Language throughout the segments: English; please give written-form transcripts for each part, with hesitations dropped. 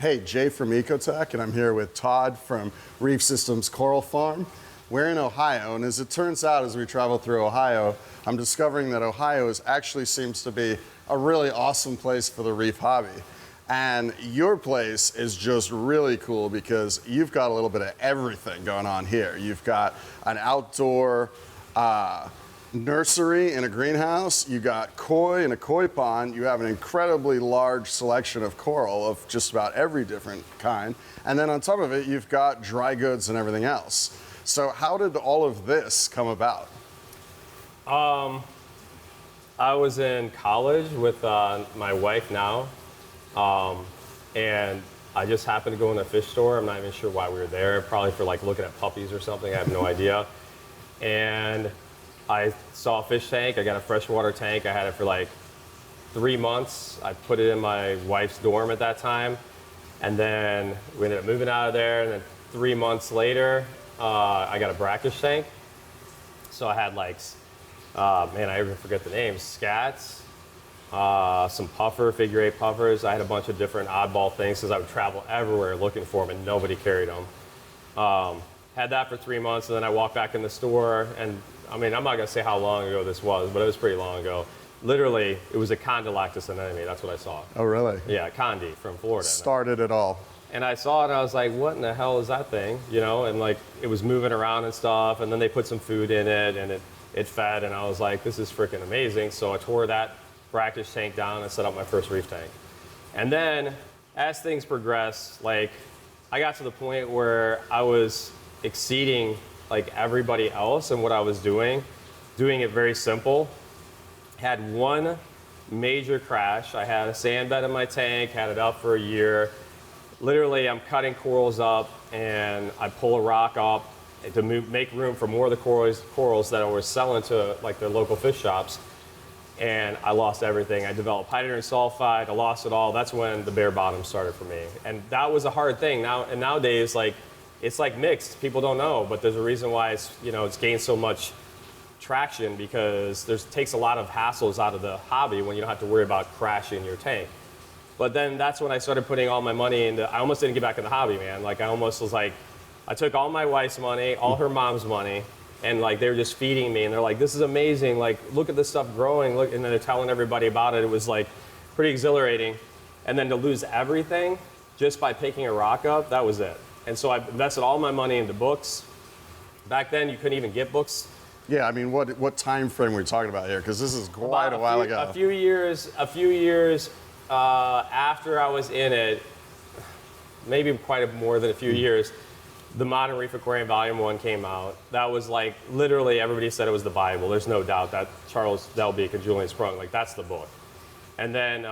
Hey, Jay from EcoTech, and I'm here with Todd from Reef Systems Coral Farm. We're in Ohio, and as it turns out, as we travel through Ohio, I'm discovering that Ohio actually seems to be a really awesome place for the reef hobby. And your place is just really cool because you've got a little bit of everything going on here. You've got an outdoor nursery in a greenhouse, you got koi in a koi pond, you have an incredibly large selection of coral of just about every different kind, and then on top of it you've got dry goods and everything else. So how did all of this come about? I was in college with my wife now, and I just happened to go in a fish store. I'm not even sure why we were there, probably for like looking at puppies or something, I have no idea. And I saw a fish tank. I got a freshwater tank. I had it for like 3 months. I put it in my wife's dorm at that time. And then we ended up moving out of there. And then 3 months later, I got a brackish tank. So I had like, man, I even forget the names, scats, some puffer, figure 8 puffers. I had a bunch of different oddball things because I would travel everywhere looking for them and nobody carried them. Had that for 3 months, and then I walked back in the store, and I mean, I'm not gonna say how long ago this was, but it was pretty long ago. Literally, it was a condylactous anemone, that's what I saw. Oh, really? Yeah, condi from Florida. Started it all. And I saw it, and I was like, what in the hell is that thing? You know, and like, it was moving around and stuff, and then they put some food in it, and it fed, and I was like, this is freaking amazing. So I tore that brackish tank down and set up my first reef tank. And then, as things progressed, like, I got to the point where I was exceeding like everybody else and what I was doing it very simple. Had one major crash. I had a sand bed in my tank, had it up for a year. Literally, I'm cutting corals up and I pull a rock up to make room for more of the corals that I was selling to like the local fish shops. And I lost everything. I developed hydrogen sulfide, I lost it all. That's when the bare bottom started for me. And that was a hard thing. Nowadays, like, it's like mixed. People don't know, but there's a reason why it's gained so much traction, because it takes a lot of hassles out of the hobby when you don't have to worry about crashing your tank. But then that's when I started putting all my money into. I almost didn't get back in the hobby, man. Like, I almost was like, I took all my wife's money, all her mom's money, and like they were just feeding me, and they're like, this is amazing. Like, look at this stuff growing. Look, and then they're telling everybody about it. It was like pretty exhilarating. And then to lose everything just by picking a rock up, that was it. And so I invested all my money into books. Back then, you couldn't even get books. Yeah, I mean, what time frame are we talking about here? Because this is quite a while ago. A few years after I was in it, maybe quite more than a few years, the Modern Reef Aquarium Volume 1 came out. That was like, literally everybody said it was the Bible. There's no doubt that Charles Delbeek and Julian Sprung, like, that's the book. And then,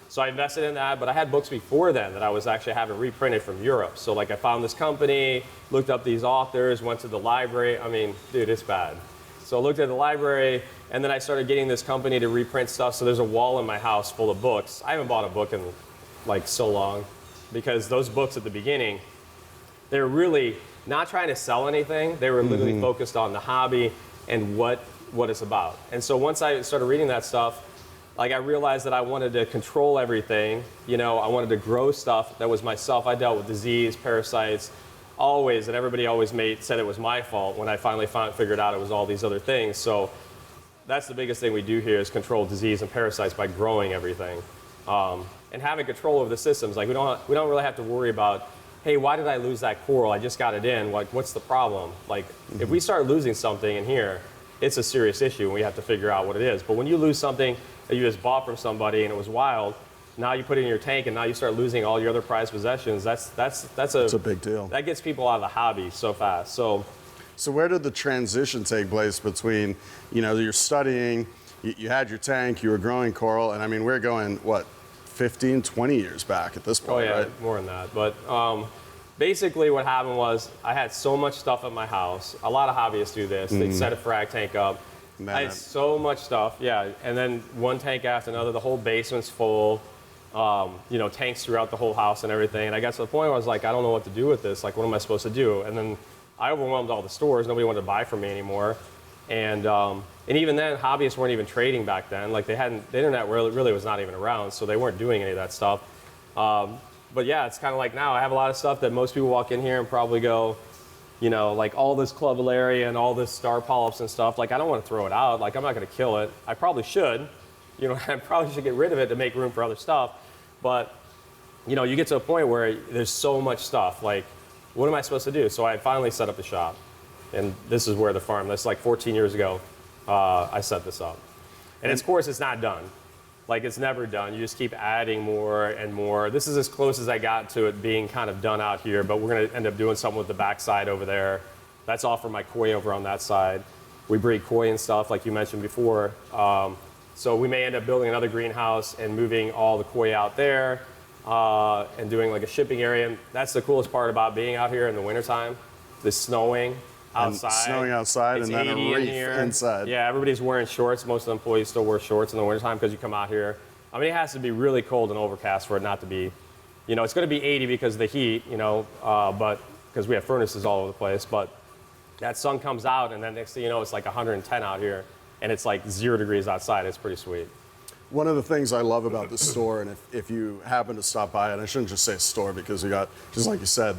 so I invested in that, but I had books before then that I was actually having reprinted from Europe. So like, I found this company, looked up these authors, went to the library. I mean, dude, it's bad. So I looked at the library, and then I started getting this company to reprint stuff. So there's a wall in my house full of books. I haven't bought a book in like so long, because those books at the beginning, they were really not trying to sell anything. They were literally focused on the hobby and what it's about. And so once I started reading that stuff, like, I realized that I wanted to control everything. You know, I wanted to grow stuff that was myself. I dealt with disease, parasites, always, and everybody always said it was my fault when I finally figured out it was all these other things. So that's the biggest thing we do here, is control disease and parasites by growing everything. And having control over the systems. Like, we don't really have to worry about, hey, why did I lose that coral? I just got it in. Like, what's the problem? Like, if we start losing something in here, it's a serious issue, and we have to figure out what it is. But when you lose something that you just bought from somebody and it was wild, now you put it in your tank, and now you start losing all your other prized possessions. That's a big deal. That gets people out of the hobby so fast. So where did the transition take place between, you're studying, you had your tank, you were growing coral, and I mean, we're going, what, 15, 20 years back at this point, right? More than that. But basically what happened was, I had so much stuff at my house. A lot of hobbyists do this. They set a frag tank up. I had so much stuff, and then one tank after another. The whole basement's full, tanks throughout the whole house and everything. And I got to the point where I was like, I don't know what to do with this. Like, what am I supposed to do? And then I overwhelmed all the stores. Nobody wanted to buy from me anymore. And even then, hobbyists weren't even trading back then. Like, the internet really was not even around, so they weren't doing any of that stuff. But yeah, it's kind of like now I have a lot of stuff that most people walk in here and probably go, you know, like all this clubularia and all this star polyps and stuff. Like I don't want to throw it out. Like I'm not going to kill it. I probably should. You know, I probably should get rid of it to make room for other stuff. But, you know, you get to a point where there's so much stuff. Like, what am I supposed to do? So I finally set up the shop. And this is where the farm, that's like 14 years ago, I set this up. And of course, it's not done. Like, it's never done. You just keep adding more and more. This is as close as I got to it being kind of done out here, but we're going to end up doing something with the backside over there. That's all for my koi over on that side. We breed koi and stuff, like you mentioned before. So we may end up building another greenhouse and moving all the koi out there and doing like a shipping area. And that's the coolest part about being out here in the wintertime, the snowing outside. And snowing outside it's and then a reef inside. Yeah, everybody's wearing shorts. Most of the employees still wear shorts in the wintertime because you come out here. I mean, it has to be really cold and overcast for it not to be, you know, it's going to be 80 because of the heat, you know, but because we have furnaces all over the place. But that sun comes out and then next thing you know, it's like 110 out here. And it's like 0 degrees outside. It's pretty sweet. One of the things I love about the store, and if you happen to stop by, and I shouldn't just say store because you got, just like you said,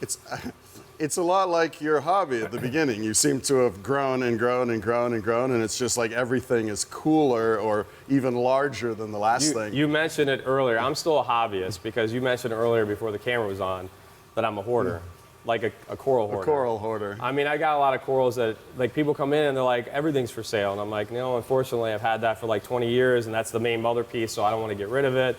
it's a lot like your hobby at the beginning. You seem to have grown and grown and grown and grown, and it's just like everything is cooler or even larger than the last thing. You mentioned it earlier. I'm still a hobbyist because you mentioned earlier before the camera was on that I'm a hoarder. Like a coral hoarder. A coral hoarder. I mean, I got a lot of corals that, like, people come in and they're like, everything's for sale. And I'm like, no, unfortunately, I've had that for like 20 years, and that's the main mother piece, so I don't want to get rid of it.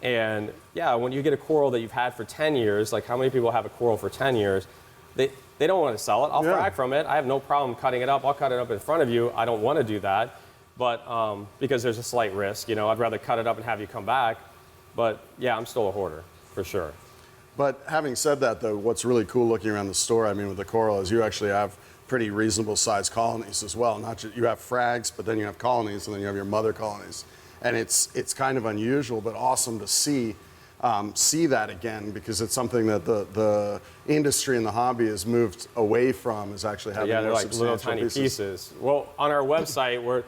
And yeah, when you get a coral that you've had for 10 years, like how many people have a coral for 10 years? They don't want to sell it. I'll frag from it. I have no problem cutting it up. I'll cut it up in front of you. I don't want to do that, but because there's a slight risk. You know, I'd rather cut it up and have you come back. But yeah, I'm still a hoarder, for sure. But having said that, though, what's really cool looking around the store, I mean, with the coral, is you actually have pretty reasonable sized colonies as well. Not just, you have frags, but then you have colonies, and then you have your mother colonies. And it's kind of unusual, but awesome to see that again, because it's something that the industry and the hobby has moved away from, is actually having they're more like little tiny pieces. Well, on our website, we're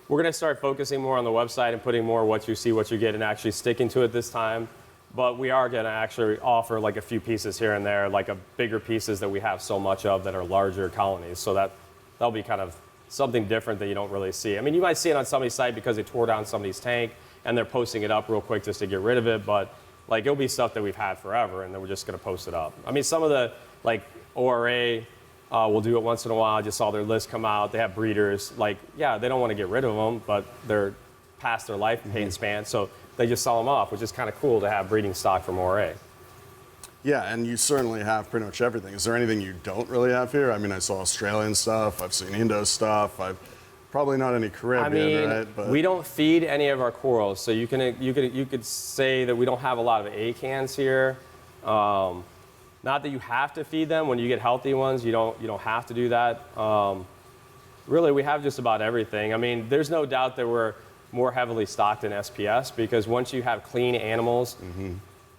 going to start focusing more on the website and putting more what you see, what you get, and actually sticking to it this time. But we are going to actually offer like a few pieces here and there, like a bigger pieces that we have so much of that are larger colonies. So that'll be kind of something different that you don't really see. I mean, you might see it on somebody's site because they tore down somebody's tank and they're posting it up real quick just to get rid of it. But like it'll be stuff that we've had forever, and then we're just going to post it up. I mean, some of the like ORA will do it once in a while. I just saw their list come out. They have breeders. Like, yeah, they don't want to get rid of them, but they're past their life span. So they just sell them off, which is kind of cool to have breeding stock from ORA. Yeah, and you certainly have pretty much everything. Is there anything you don't really have here? I mean, I saw Australian stuff, I've seen Indo stuff, I've probably not any Caribbean, right? But we don't feed any of our corals, so you could say that we don't have a lot of acans here. Not that you have to feed them. When you get healthy ones, you don't have to do that. Really, we have just about everything. I mean, there's no doubt that we're more heavily stocked in SPS, because once you have clean animals,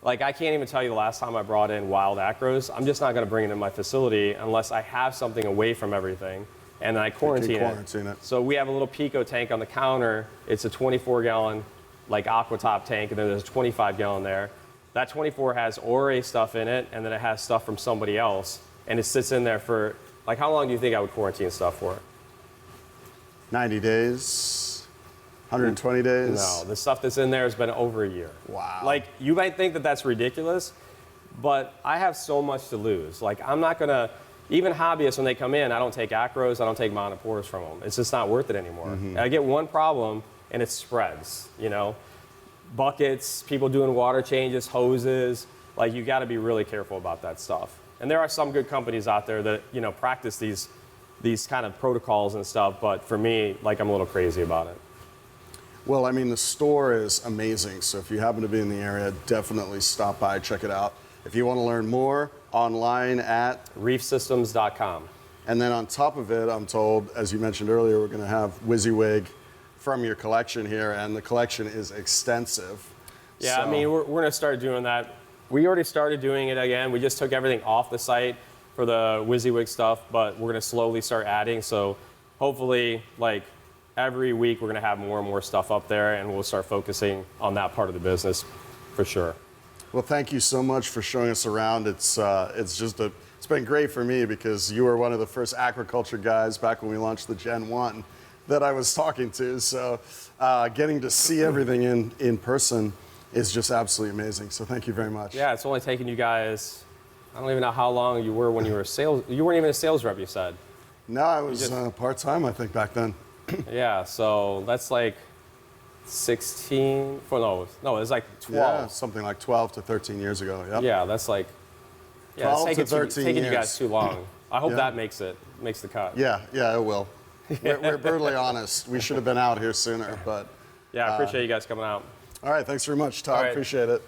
like I can't even tell you the last time I brought in wild acros. I'm just not going to bring it in my facility unless I have something away from everything, and then I quarantine it. So we have a little Pico tank on the counter. It's a 24-gallon like aquatop tank, and then there's a 25-gallon there. That 24 has ORA stuff in it, and then it has stuff from somebody else, and it sits in there for, like, how long do you think I would quarantine stuff for? 90 days? 120 days? No, the stuff that's in there has been over a year. Wow. Like, you might think that that's ridiculous, but I have so much to lose. Like, I'm not gonna, even hobbyists, when they come in, I don't take acros, I don't take monopores from them. It's just not worth it anymore. And I get one problem, and it spreads, you know? Buckets, people doing water changes, hoses, like, you gotta be really careful about that stuff. And there are some good companies out there that, you know, practice these kind of protocols and stuff, but for me, like, I'm a little crazy about it. Well, I mean, the store is amazing, so if you happen to be in the area, definitely stop by, check it out. If you want to learn more, online at reefsystems.com. And then on top of it, I'm told, as you mentioned earlier, we're going to have whih from your collection here, and the collection is extensive. Yeah, so. I mean, we're going to start doing that. We already started doing it again. We just took everything off the site for the whih stuff, but we're going to slowly start adding. So hopefully, like, every week we're going to have more and more stuff up there, and we'll start focusing on that part of the business for sure. Well, thank you so much for showing us around. It's been great for me because you were one of the first aquaculture guys back when we launched the Gen 1 that I was talking to. So getting to see everything in person is just absolutely amazing. So thank you very much. Yeah, it's only taken you guys, I don't even know how long you were when you were you weren't even a sales rep, you said. No, I was part-time, I think, back then. Yeah, so that's like 16, no, it's like 12. Yeah, something like 12 to 13 years ago. Yep. Yeah, that's like, yeah, 12 it's to 13 taking you years. guys too long. I hope Yeah. that makes the cut. Yeah, it will. We're brutally honest. We should have been out here sooner, but. Yeah, I appreciate you guys coming out. All right, thanks very much, Todd. All right. Appreciate it.